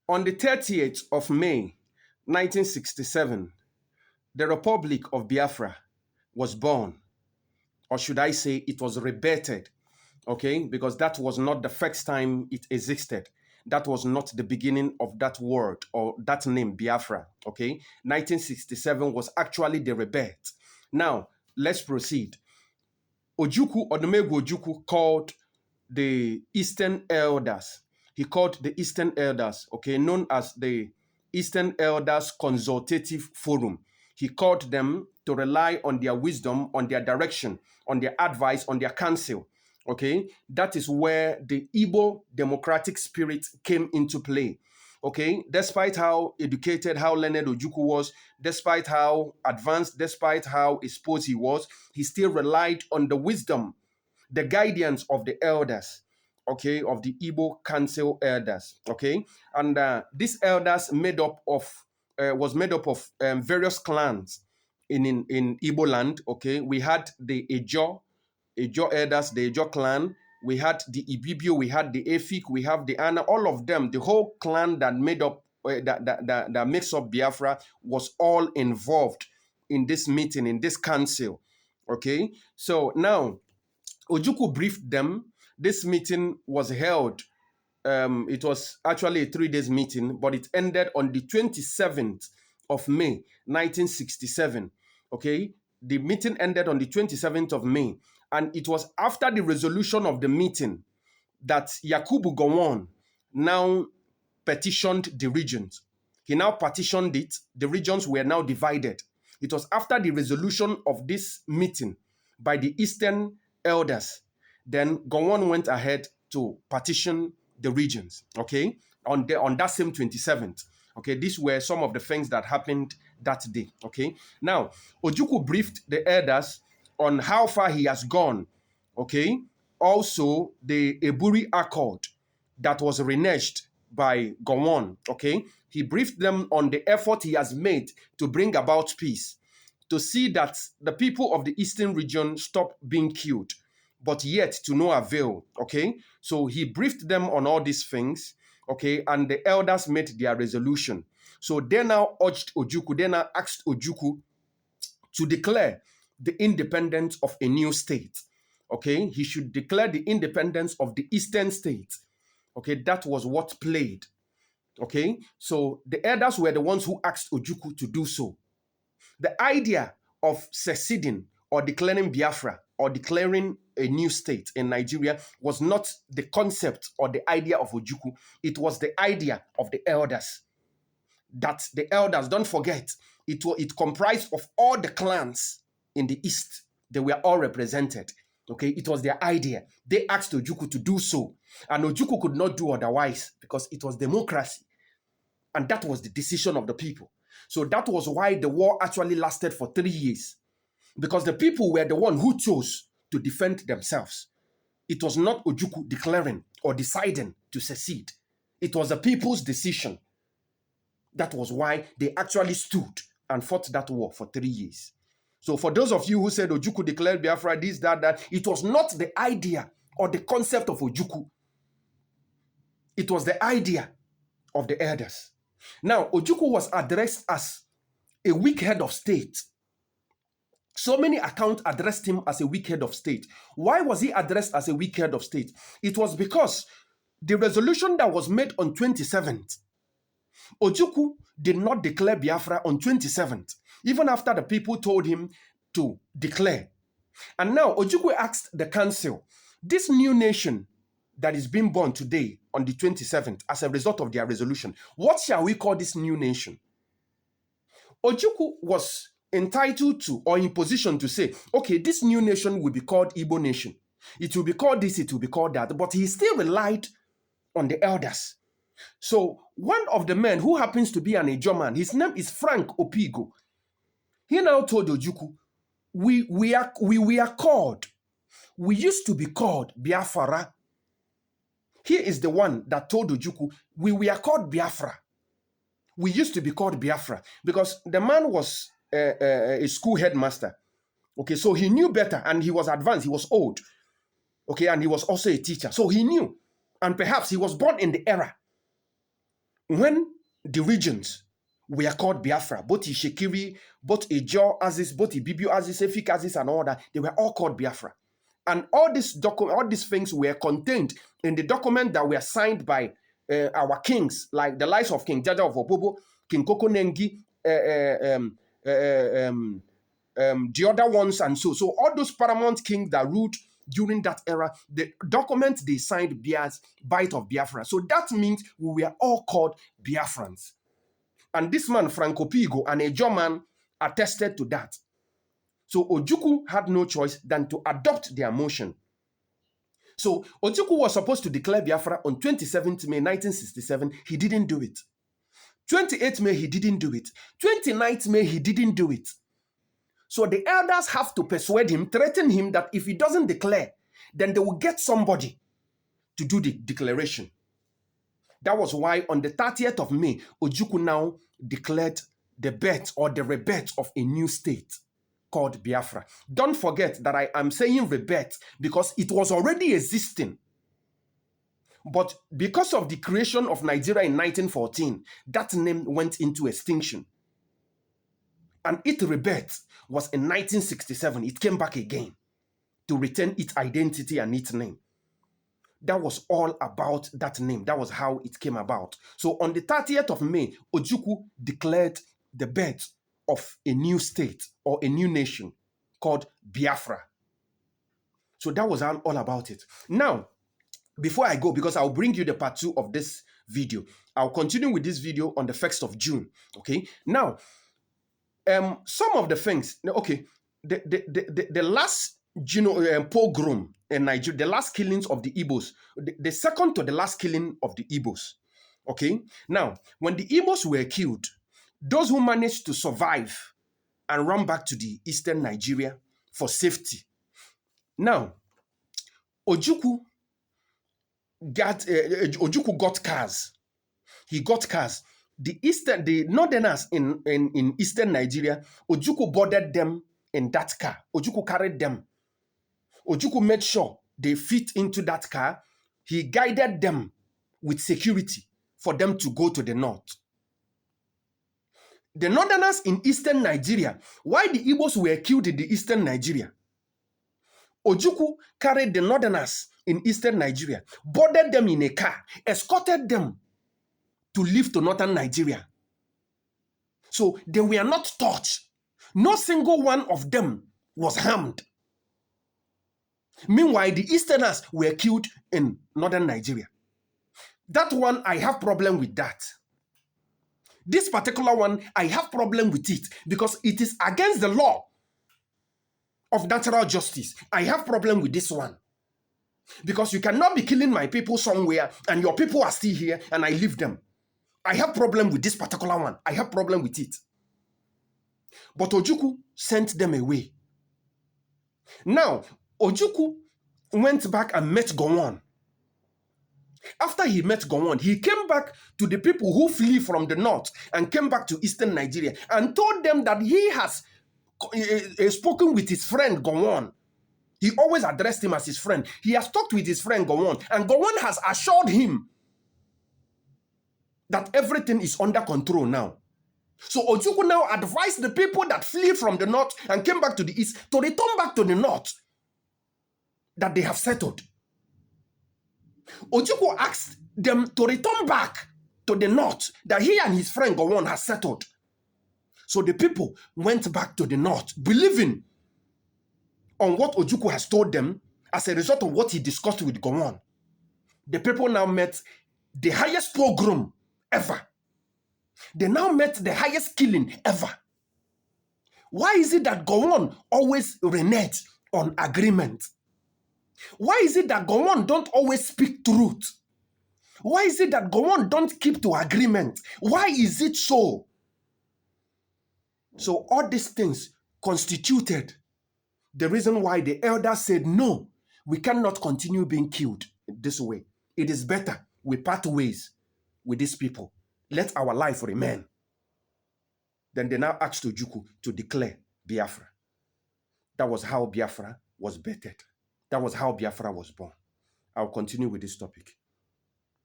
On the 30th of May, 1967, the Republic of Biafra was born. Or should I say it was rebirthed, okay? Because that was not the first time it existed. That was not the beginning of that word or that name, Biafra, okay? 1967 was actually the rebirth. Now, let's proceed. Ojukwu, Odumegwu Ojukwu called the Eastern Elders. He called the Eastern Elders, okay, known as the Eastern Elders Consultative Forum. He called them to rely on their wisdom, on their direction, on their advice, on their counsel. Okay, that is where the Igbo democratic spirit came into play. Okay, despite how educated, how learned Ojukwu was, despite how advanced, despite how exposed he was, he still relied on the wisdom, the guidance of the elders, okay, of the Igbo council elders, okay, and these elders was made up of various clans in Igbo land. Okay, we had the Ejo elders, the Ejo clan. We had the Ibibio, we had the Efik, we have the Ana. All of them, the whole clan that made up that makes up Biafra was all involved in this meeting, in this council. Okay, so now Ojukwu briefed them. This meeting was held. It was actually a 3-day meeting, but it ended on the 27th of May, 1967. Okay, the meeting ended on the 27th of May, and it was after the resolution of the meeting that Yakubu Gowon now petitioned the regions. He now partitioned it. The regions were now divided. It was after the resolution of this meeting by the Eastern elders. Then Gowon went ahead to partition the regions, okay, on that same 27th. Okay, these were some of the things that happened that day, okay. Now, Ojukwu briefed the elders on how far he has gone, okay. Also, the Eburi Accord that was reneged by Gowon, okay. He briefed them on the effort he has made to bring about peace, to see that the people of the Eastern region stop being killed, but yet to no avail, okay? So he briefed them on all these things, okay? And the elders made their resolution. So they now urged Ojukwu, they now asked Ojukwu to declare the independence of a new state, okay? He should declare the independence of the Eastern state, okay? That was what played, okay? So the elders were the ones who asked Ojukwu to do so. The idea of seceding or declaring Biafra or declaring a new state in Nigeria was not the concept or the idea of Ojukwu. It was the idea of the elders. That the elders, don't forget, it comprised of all the clans in the East. They were all represented. Okay, it was their idea. They asked Ojukwu to do so. And Ojukwu could not do otherwise because it was democracy. And that was the decision of the people. So that was why the war actually lasted for 3 years. Because the people were the one who chose to defend themselves. It was not Ojukwu declaring or deciding to secede. It was the people's decision. That was why they actually stood and fought that war for 3 years. So for those of you who said Ojukwu declared Biafra, this, that, it was not the idea or the concept of Ojukwu. It was the idea of the elders. Now, Ojukwu was addressed as a weak head of state. So many accounts addressed him as a weak head of state. Why was he addressed as a weak head of state? It was because the resolution that was made on 27th, Ojukwu did not declare Biafra on 27th, even after the people told him to declare. And now Ojukwu asked the council, this new nation that is being born today on the 27th as a result of their resolution, what shall we call this new nation? Ojukwu was entitled to or in position to say, okay, this new nation will be called Igbo nation. It will be called this, it will be called that. But he still relied on the elders. So one of the men who happens to be an Ejo man, his name is Frank Opigo. He now told Ojukwu, we are called, we used to be called Biafra. He is the one that told Ojukwu, we are called Biafra. We used to be called Biafra because the man was a school headmaster. Okay, so he knew better and he was advanced, he was old. Okay, and he was also a teacher. So he knew, and perhaps he was born in the era when the regions were called Biafra, both Ishekiri, both Ejo Aziz, both Ibibio Aziz, Efik Aziz, and all that, they were all called Biafra. And all these things were contained in the document that were signed by our kings, like the lives of King Jaja of Opobo, King Koko Nengi, the other ones, and so all those paramount kings that ruled during that era, the document they signed bears Bight of Biafra. So that means we were all called Biafrans. And this man, Franco Pigo, and a German attested to that. So Ojukwu had no choice than to adopt their motion. So Ojukwu was supposed to declare Biafra on 27th May 1967. He didn't do it. 28th May, he didn't do it. 29th May, he didn't do it. So the elders have to persuade him, threaten him that if he doesn't declare, then they will get somebody to do the declaration. That was why on the 30th of May, Ojukwu now declared the birth or the rebirth of a new state called Biafra. Don't forget that I am saying rebirth because it was already existing. But because of the creation of Nigeria in 1914, that name went into extinction. And its rebirth was in 1967. It came back again to retain its identity and its name. That was all about that name. That was how it came about. So on the 30th of May, Ojukwu declared the birth of a new state or a new nation called Biafra. So that was all about it. Now, before I go, because I'll bring you the part 2 of this video, I'll continue with this video on the 1st of June. Okay. Now, some of the things, okay, the last pogrom in Nigeria, the last killings of the Igbos, the second to the last killing of the Igbos. Okay. Now, when the Igbos were killed, those who managed to survive and run back to the eastern Nigeria for safety. Now, Ojukwu got cars. He got cars. The northerners in eastern Nigeria, Ojukwu boarded them in that car. Ojukwu carried them. Ojukwu made sure they fit into that car. He guided them with security for them to go to the north. The northerners in eastern Nigeria, why the Igbos were killed in the eastern Nigeria, Ojukwu carried the northerners in eastern Nigeria, boarded them in a car, escorted them to leave to northern Nigeria. So they were not touched. No single one of them was harmed. Meanwhile, the easterners were killed in northern Nigeria. That one, I have problem with that. This particular one, I have problem with it because it is against the law of natural justice. I have problem with this one. Because you cannot be killing my people somewhere and your people are still here and I leave them. I have problem with this particular one. I have problem with it. But Ojukwu sent them away. Now, Ojukwu went back and met Gowon. After he met Gowon, he came back to the people who flee from the north and came back to eastern Nigeria and told them that he has spoken with his friend Gowon. He always addressed him as his friend. He has talked with his friend Gowon, and Gowon has assured him that everything is under control now. So Ojukwu now advised the people that flee from the north and came back to the east to return back to the north that they have settled. Ojukwu asked them to return back to the north that he and his friend Gowon has settled. So the people went back to the north, believing on what Ojukwu has told them as a result of what he discussed with Gowon. The people now met the highest pogrom ever. They now met the highest killing ever. Why is it that Gowon always reneges on agreement? Why is it that Gowon don't always speak truth? Why is it that Gowon don't keep to agreement? Why is it so? So all these things constituted the reason why the elders said, no, we cannot continue being killed this way. It is better we part ways with these people. Let our life remain. Then they now asked Ojukwu to declare Biafra. That was how Biafra was birthed. That was how Biafra was born. I'll continue with this topic.